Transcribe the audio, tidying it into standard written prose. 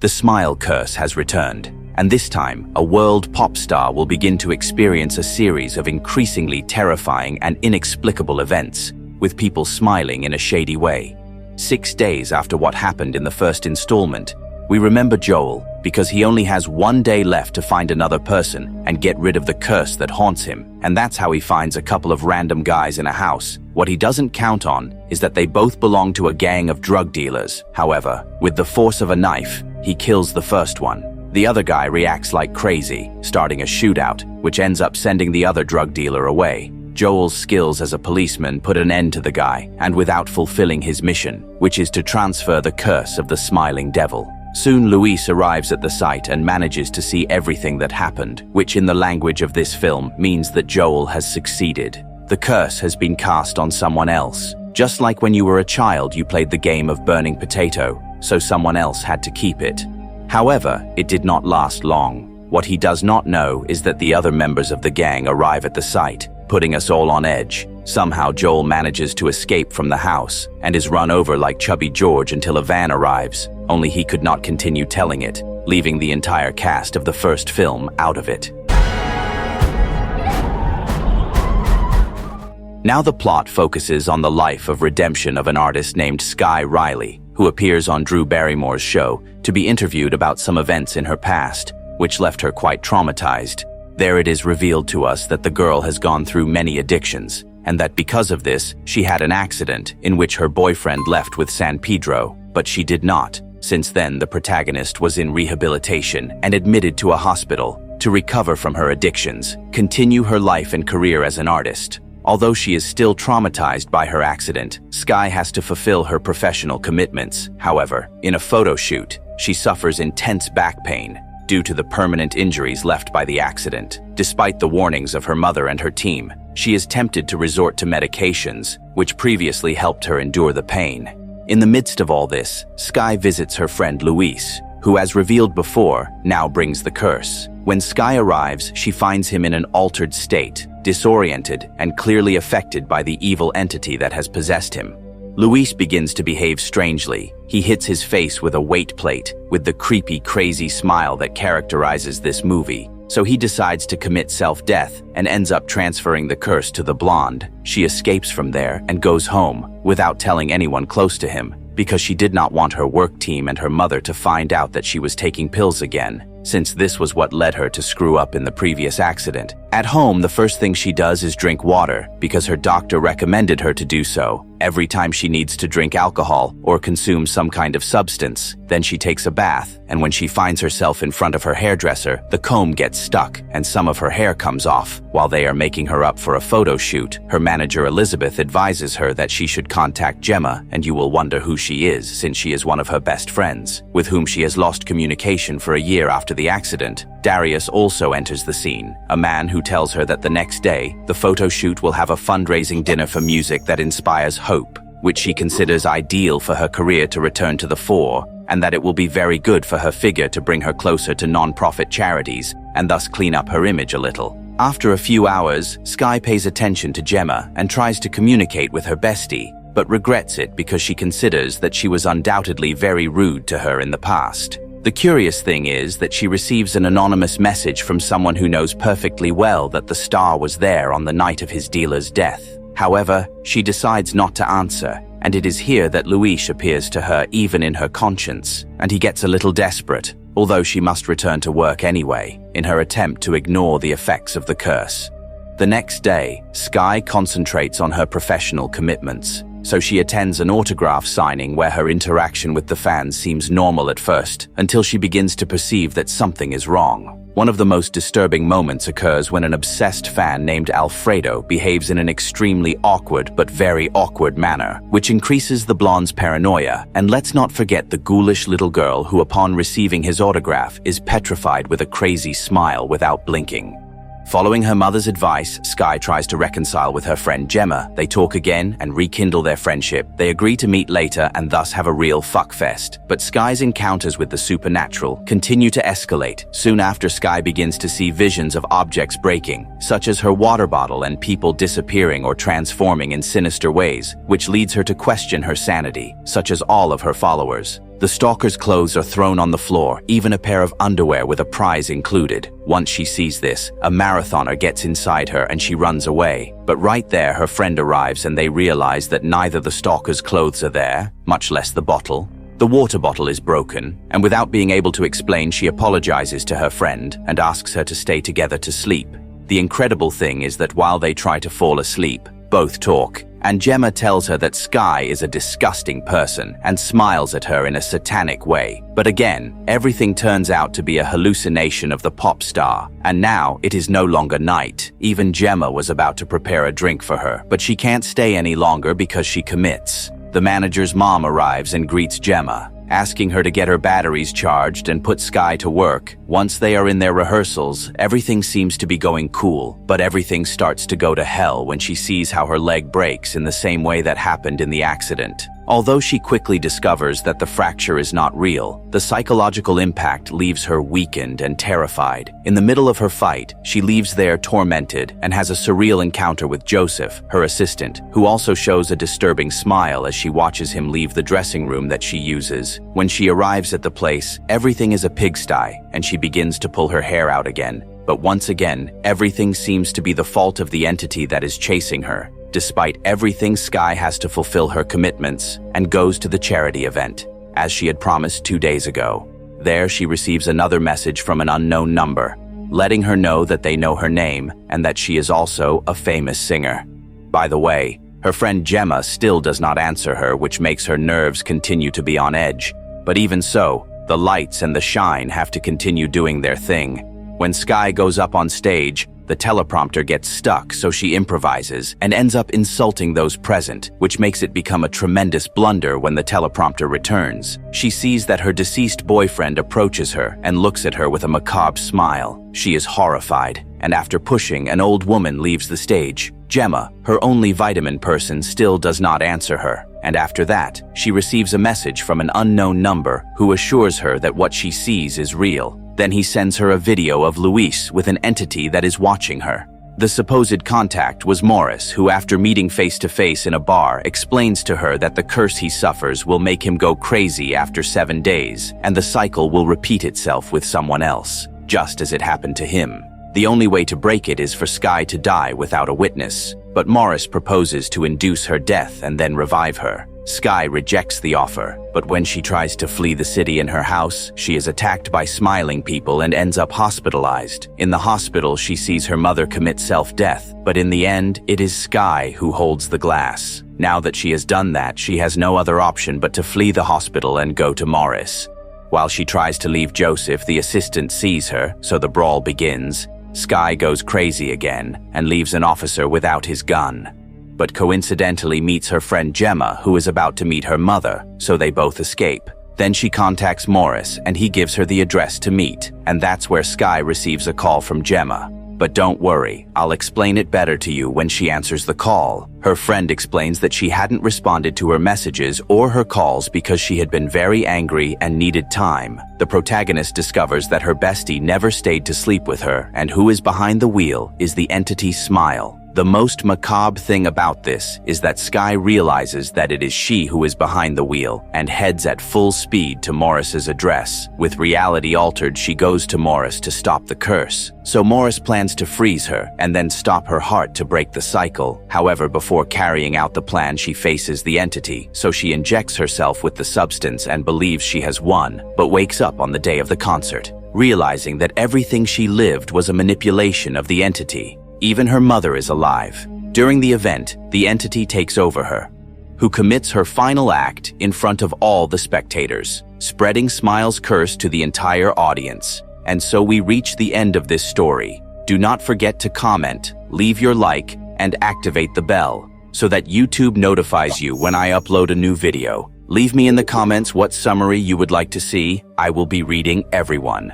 The smile curse has returned, and this time, a world pop star will begin to experience a series of increasingly terrifying and inexplicable events, with people smiling in a shady way. 6 days after what happened in the first installment, we remember Joel because he only has 1 day left to find another person and get rid of the curse that haunts him, and that's how he finds a couple of random guys in a house. What he doesn't count on is that they both belong to a gang of drug dealers. However, with the force of a knife, he kills the first one. The other guy reacts like crazy, starting a shootout, which ends up sending the other drug dealer away. Joel's skills as a policeman put an end to the guy, and without fulfilling his mission, which is to transfer the curse of the smiling devil. Soon Luis arrives at the site and manages to see everything that happened, which in the language of this film means that Joel has succeeded. The curse has been cast on someone else. Just like when you were a child, you played the game of burning potato, so someone else had to keep it. However, it did not last long. What he does not know is that the other members of the gang arrive at the site, putting us all on edge. Somehow Joel manages to escape from the house and is run over like Chubby George until a van arrives, only he could not continue telling it, leaving the entire cast of the first film out of it. Now the plot focuses on the life of redemption of an artist named Sky Riley, who appears on Drew Barrymore's show to be interviewed about some events in her past, which left her quite traumatized. There it is revealed to us that the girl has gone through many addictions, and that because of this, she had an accident in which her boyfriend left with San Pedro, but she did not. Since then, the protagonist was in rehabilitation and admitted to a hospital to recover from her addictions, continue her life and career as an artist. Although she is still traumatized by her accident, Sky has to fulfill her professional commitments. However, in a photo shoot, she suffers intense back pain due to the permanent injuries left by the accident. Despite the warnings of her mother and her team, she is tempted to resort to medications, which previously helped her endure the pain. In the midst of all this, Sky visits her friend Luis, who, as revealed before, now brings the curse. When Sky arrives, she finds him in an altered state, disoriented and clearly affected by the evil entity that has possessed him. Luis begins to behave strangely. He hits his face with a weight plate, with the creepy, crazy smile that characterizes this movie. So he decides to commit self-death and ends up transferring the curse to the blonde. She escapes from there and goes home without telling anyone close to him, because she did not want her work team and her mother to find out that she was taking pills again, since this was what led her to screw up in the previous accident. At home, the first thing she does is drink water, because her doctor recommended her to do so. Every time she needs to drink alcohol or consume some kind of substance, then she takes a bath, and when she finds herself in front of her hairdresser, the comb gets stuck and some of her hair comes off. While they are making her up for a photo shoot, her manager Elizabeth advises her that she should contact Gemma, and you will wonder who she is, since she is one of her best friends, with whom she has lost communication for a year after the accident. Darius also enters the scene, a man who tells her that the next day, the photo shoot will have a fundraising dinner for music that inspires hope, which she considers ideal for her career to return to the fore, and that it will be very good for her figure to bring her closer to non-profit charities and thus clean up her image a little. After a few hours, Sky pays attention to Gemma and tries to communicate with her bestie, but regrets it because she considers that she was undoubtedly very rude to her in the past. The curious thing is that she receives an anonymous message from someone who knows perfectly well that the star was there on the night of his dealer's death. However, she decides not to answer, and it is here that Luis appears to her even in her conscience, and he gets a little desperate, although she must return to work anyway, in her attempt to ignore the effects of the curse. The next day, Sky concentrates on her professional commitments, so she attends an autograph signing where her interaction with the fans seems normal at first, until she begins to perceive that something is wrong. One of the most disturbing moments occurs when an obsessed fan named Alfredo behaves in an extremely awkward but very awkward manner, which increases the blonde's paranoia. And let's not forget the ghoulish little girl who, upon receiving his autograph, is petrified with a crazy smile without blinking. Following her mother's advice, Sky tries to reconcile with her friend Gemma. They talk again and rekindle their friendship. They agree to meet later and thus have a real fuckfest. But Sky's encounters with the supernatural continue to escalate. Soon after, Sky begins to see visions of objects breaking, such as her water bottle, and people disappearing or transforming in sinister ways, which leads her to question her sanity, such as all of her followers. The stalker's clothes are thrown on the floor, even a pair of underwear with a prize included. Once she sees this, a marathoner gets inside her and she runs away. But right there, her friend arrives and they realize that neither the stalker's clothes are there, much less the bottle. The water bottle is broken, and without being able to explain, she apologizes to her friend and asks her to stay together to sleep. The incredible thing is that while they try to fall asleep, both talk, and Gemma tells her that Sky is a disgusting person and smiles at her in a satanic way. But again, everything turns out to be a hallucination of the pop star, and now it is no longer night. Even Gemma was about to prepare a drink for her, but she can't stay any longer because she commits. The manager's mom arrives and greets Gemma, asking her to get her batteries charged and put Sky to work. Once they are in their rehearsals, everything seems to be going cool, but everything starts to go to hell when she sees how her leg breaks in the same way that happened in the accident. Although she quickly discovers that the fracture is not real, the psychological impact leaves her weakened and terrified. In the middle of her fight, she leaves there tormented and has a surreal encounter with Joseph, her assistant, who also shows a disturbing smile as she watches him leave the dressing room that she uses. When she arrives at the place, everything is a pigsty, and she begins to pull her hair out again. But once again, everything seems to be the fault of the entity that is chasing her. Despite everything, Sky has to fulfill her commitments and goes to the charity event, as she had promised 2 days ago. There, she receives another message from an unknown number, letting her know that they know her name and that she is also a famous singer. By the way, her friend Gemma still does not answer her, which makes her nerves continue to be on edge. But even so, the lights and the shine have to continue doing their thing. When Sky goes up on stage, the teleprompter gets stuck, so she improvises and ends up insulting those present, which makes it become a tremendous blunder when the teleprompter returns. She sees that her deceased boyfriend approaches her and looks at her with a macabre smile. She is horrified, and after pushing, an old woman leaves the stage. Gemma, her only vitamin person, still does not answer her, and after that, she receives a message from an unknown number who assures her that what she sees is real. Then he sends her a video of Luis with an entity that is watching her. The supposed contact was Morris, who after meeting face-to-face in a bar explains to her that the curse he suffers will make him go crazy after 7 days, and the cycle will repeat itself with someone else, just as it happened to him. The only way to break it is for Sky to die without a witness, but Morris proposes to induce her death and then revive her. Sky rejects the offer, but when she tries to flee the city in her house, she is attacked by smiling people and ends up hospitalized. In the hospital, she sees her mother commit self-death, but in the end, it is Sky who holds the glass. Now that she has done that, she has no other option but to flee the hospital and go to Morris. While she tries to leave Joseph, the assistant sees her, so the brawl begins. Sky goes crazy again and leaves an officer without his gun, but coincidentally meets her friend Gemma, who is about to meet her mother, so they both escape. Then she contacts Morris and he gives her the address to meet, and that's where Sky receives a call from Gemma. But don't worry, I'll explain it better to you when she answers the call. Her friend explains that she hadn't responded to her messages or her calls because she had been very angry and needed time. The protagonist discovers that her bestie never stayed to sleep with her, and who is behind the wheel is the entity Smile. The most macabre thing about this is that Sky realizes that it is she who is behind the wheel and heads at full speed to Morris's address. With reality altered, she goes to Morris to stop the curse. So Morris plans to freeze her and then stop her heart to break the cycle. However, before carrying out the plan, she faces the entity, so she injects herself with the substance and believes she has won, but wakes up on the day of the concert, realizing that everything she lived was a manipulation of the entity. Even her mother is alive. During the event, the entity takes over her, who commits her final act in front of all the spectators, spreading Smile's curse to the entire audience. And so we reach the end of this story. Do not forget to comment, leave your like, and activate the bell so that YouTube notifies you when I upload a new video. Leave me in the comments what summary you would like to see. I will be reading everyone.